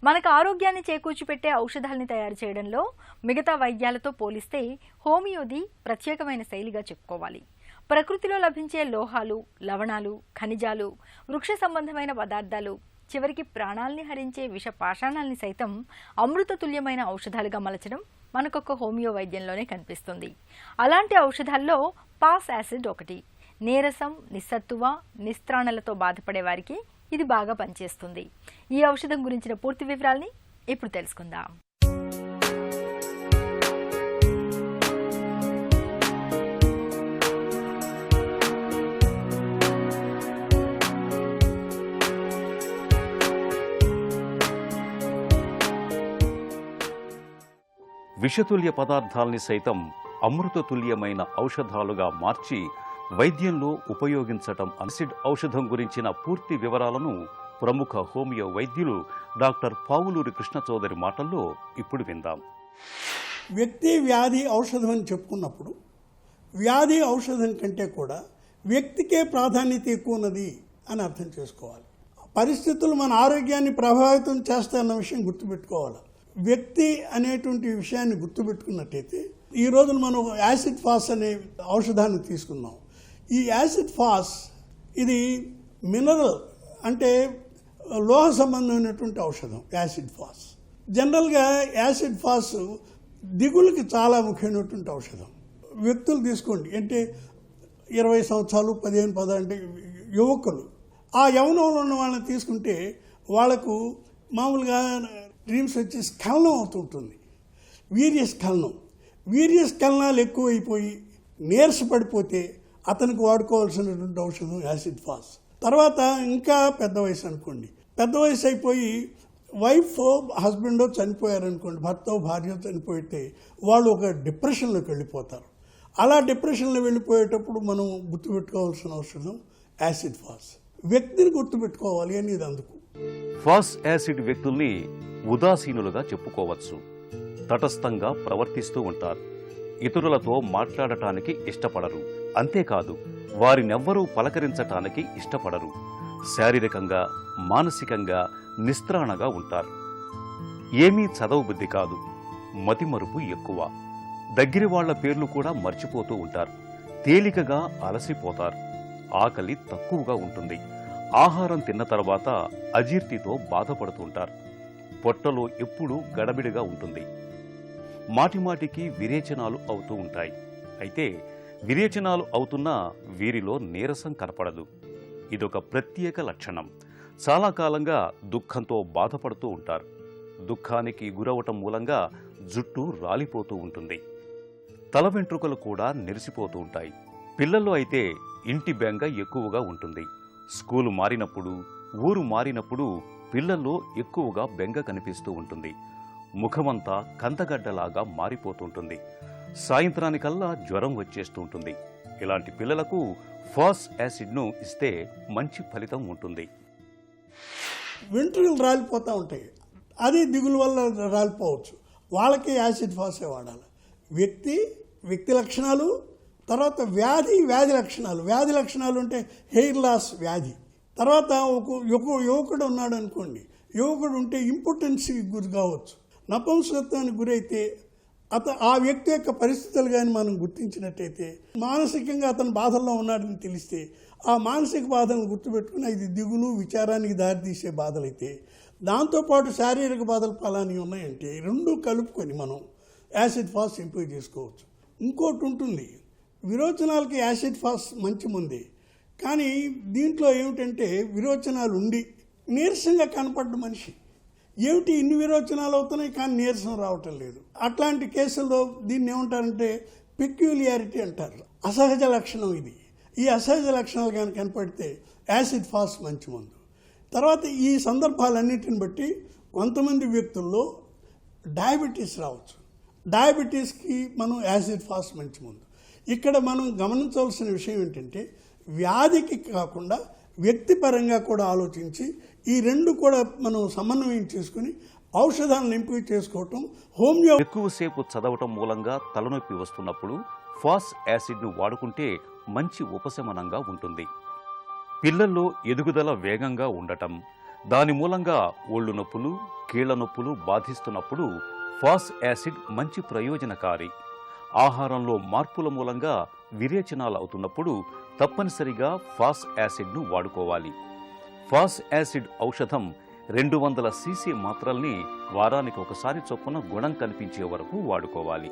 మనకు ఆరోగ్యాన్ని చేకూర్చిపెట్టే ఔషధాలని తయారు చేయడంలో మిగతా వైద్యాలతో పోలిస్తే హోమియోది ప్రత్యేకమైన శైలిగా చెప్పుకోవాలి. ప్రకృతిలో లభించే లోహాలు, లవణాలు, ఖనిజాలు, వృక్ష సంబంధమైన పదార్థాలు, చివరికి ప్రాణాల్ని హరించే విష పాషాణాల్ని సైతం అమృతతుల్యమైన ఔషధాలుగా మలచడం మనకొక హోమియో వైద్యంలోనే కనిపిస్తుంది. అలాంటి ఔషధాల్లో పాస్ యాసిడ్ ఒకటి. నీరసం, నిస్సత్తువ, నిస్త్రాణలతో బాధపడే వారికి ఇది బాగా పనిచేస్తుంది. ఈ ఔషధం గురించిన పూర్తి వివరాల్ని ఇప్పుడు తెలుసుకుందాం. విషతుల్య పదార్థాల్ని సైతం అమృతతుల్యమైన ఔషధాలుగా మార్చి వైద్యంలో ఉపయోగించటం. యాసిడ్ ఔషధం గురించిన పూర్తి వివరాలను ప్రముఖ హోమియో వైద్యులు డాక్టర్ పావులూరి కృష్ణ చౌదరి మాటల్లో ఇప్పుడు విందాం. వ్యక్తి వ్యాధి ఔషధం అని చెప్పుకున్నప్పుడు వ్యాధి ఔషధం కంటే కూడా వ్యక్తికే ప్రాధాన్యత ఎక్కువ ఉన్నది అని అర్థం చేసుకోవాలి. పరిస్థితులు మన ఆరోగ్యాన్ని ప్రభావితం చేస్తాయన్న విషయం గుర్తుపెట్టుకోవాలి. వ్యక్తి అనేటువంటి విషయాన్ని గుర్తుపెట్టుకున్నట్టయితే ఈ రోజున మనం యాసిడ్ ఫాస్ అనే ఔషధాన్ని తీసుకున్నాం. ఈ యాసిడ్ ఫాస్ ఇది మినరల్ అంటే లోహ సంబంధమైనటువంటి ఔషధం. యాసిడ్ ఫాస్ జనరల్గా యాసిడ్ ఫాస్ దిగులకి చాలా ముఖ్యమైనటువంటి ఔషధం. వ్యక్తులు తీసుకోండి, అంటే 20 సంవత్సరాలు 15 అంటే యువకులు, ఆ యవనంలో ఉన్న వాళ్ళని తీసుకుంటే వాళ్లకు మామూలుగా డ్రీమ్స్ వచ్చి స్ఖలనం అవుతుంటుంది. వీర్యస్ఖలనాలు ఎక్కువైపోయి నీరసపడిపోతే అతనికి వాడుకోవాల్సినటువంటి ఔషధం యాసిడ్ ఫాస్. తర్వాత ఇంకా పెద్ద వయసు అనుకోండి, పెద్ద వయసు అయిపోయి వైఫ్ హస్బెండో చనిపోయారనుకోండి, భర్త భార్య చనిపోయితే వాళ్ళు ఒక డిప్రెషన్లోకి వెళ్ళిపోతారు. అలా డిప్రెషన్లో వెళ్ళిపోయేటప్పుడు మనం గుర్తుపెట్టుకోవాల్సిన ఔషధం యాసిడ్ ఫాస్. వ్యక్తిని గుర్తుపెట్టుకోవాలి అనేది అందుకు. ఫాస్ యాసిడ్ వ్యక్తుల్ని ఉదాసీనులుగా చెప్పుకోవచ్చు. తటస్థంగా ప్రవర్తిస్తూ ఉంటారు. ఇతరులతో మాట్లాడటానికి ఇష్టపడరు. అంతేకాదు, వారినెవ్వరూ పలకరించటానికి ఇష్టపడరు. శారీరకంగా, మానసికంగా నిస్త్రాణగా ఉంటారు. ఏమీ చదవబుద్ధి కాదు. మతిమరుపు ఎక్కువ. దగ్గరి వాళ్ల పేర్లు కూడా మర్చిపోతూ ఉంటారు. తేలికగా అలసిపోతారు. ఆకలి తక్కువగా ఉంటుంది. ఆహారం తిన్న తర్వాత అజీర్తితో బాధపడుతుంటారు. పొట్టలో ఎప్పుడూ గడబిడిగా ఉంటుంది. మాటిమాటికి విరేచనాలు అవుతూ ఉంటాయి. అయితే విరేచనాలు అవుతున్నా వీరిలో నీరసం కనపడదు. ఇదొక ప్రత్యేక లక్షణం. చాలా కాలంగా దుఃఖంతో బాధపడుతూ ఉంటారు. దుఃఖానికి గురవటం మూలంగా జుట్టు రాలిపోతూ ఉంటుంది. తల వెంట్రుకలు కూడా నెరిసిపోతూ ఉంటాయి. పిల్లల్లో అయితే ఇంటి బెంగ ఎక్కువగా ఉంటుంది. స్కూలు మారినప్పుడు, ఊరు మారినప్పుడు పిల్లల్లో ఎక్కువగా బెంగ కనిపిస్తూ ఉంటుంది. ముఖమంతా కందగడ్డలాగా మారిపోతుంటుంది. సాయంత్రానికల్లా జ్వరం వచ్చేస్తూ ఉంటుంది. ఇలాంటి పిల్లలకు ఫాస్ యాసిడ్ను ఇస్తే మంచి ఫలితం ఉంటుంది. వెంట్రుకలు రాలిపోతూ ఉంటాయి, అది దిగులు వల్ల రాలిపోవచ్చు. వాళ్ళకి యాసిడ్ ఫాసే వాడాలి. వ్యక్తి లక్షణాలు, తర్వాత వ్యాధి లక్షణాలు అంటే హెయిర్ లాస్ వ్యాధి. తర్వాత యువకుడు ఉన్నాడు అనుకోండి, యువకుడు ఉంటే ఇంపార్టెన్స్కి గురి కావచ్చు. నపుంసకత్వానికి గురైతే ఆ వ్యక్తి యొక్క పరిస్థితులు కానీ మనం గుర్తించినట్టయితే, మానసికంగా అతను బాధల్లో ఉన్నాడని తెలిస్తే ఆ మానసిక బాధలను గుర్తుపెట్టుకుని ఇది దిగులు, విచారానికి దారితీసే బాధలైతే, దాంతోపాటు శారీరక బాధలు ఫలాని ఉన్నాయంటే రెండు కలుపుకొని మనం యాసిడ్ ఫాస్ ఇంప్రూవ్ చేసుకోవచ్చు. ఇంకోటి ఉంటుంది, విరోచనాలకి యాసిడ్ ఫాస్ మంచి ముందే. కానీ దీంట్లో ఏమిటంటే విరోచనాలు ఉండి నీరసంగా కనపడ్డ మనిషి, ఏమిటి ఇన్ని విరోచనాలు అవుతున్నాయి కానీ నీరసం రావటం లేదు, అట్లాంటి కేసుల్లో దీన్ని ఏమంటారంటే పెక్యులియారిటీ అంటారు. అసహజ లక్షణం ఇది. ఈ అసహజ లక్షణాలు కానీ కనపడితే యాసిడ్ ఫాస్ మంచి మందు. తర్వాత ఈ సందర్భాలన్నిటిని బట్టి కొంతమంది వ్యక్తుల్లో డయాబెటీస్ రావచ్చు. డయాబెటీస్కి మనం యాసిడ్ ఫాస్ మంచి మందు. ఇక్కడ మనం గమనించవలసిన విషయం ఏంటంటే, వ్యాధికి కాకుండా వ్యక్తిపరంగా కూడా ఆలోచించి ఈ రెండు కూడా మనం సమన్వయం చేసుకుని ఔషధాలను ఎంపిక చేసుకోవటం. హోమియో ఎక్కువసేపు చదవటం మూలంగా తలనొప్పి వస్తున్నప్పుడు ఫాస్ యాసిడ్ను వాడుకుంటే మంచి ఉపశమనంగా ఉంటుంది. పిల్లల్లో ఎదుగుదల వేగంగా ఉండటం, దాని మూలంగా ఒళ్ళు నొప్పులు, కీళ్ల నొప్పులు బాధిస్తున్నప్పుడు ఫాస్ యాసిడ్ మంచి ప్రయోజనకారి. ఆహారంలో మార్పుల మూలంగా విరేచనాలు అవుతున్నప్పుడు తప్పనిసరిగా ఫాస్ యాసిడ్ను వాడుకోవాలి. ఫాస్ యాసిడ్ ఔషధం 200 cc మాత్రల్ని వారానికి ఒకసారి చొప్పున గుణం కనిపించే వరకు వాడుకోవాలి.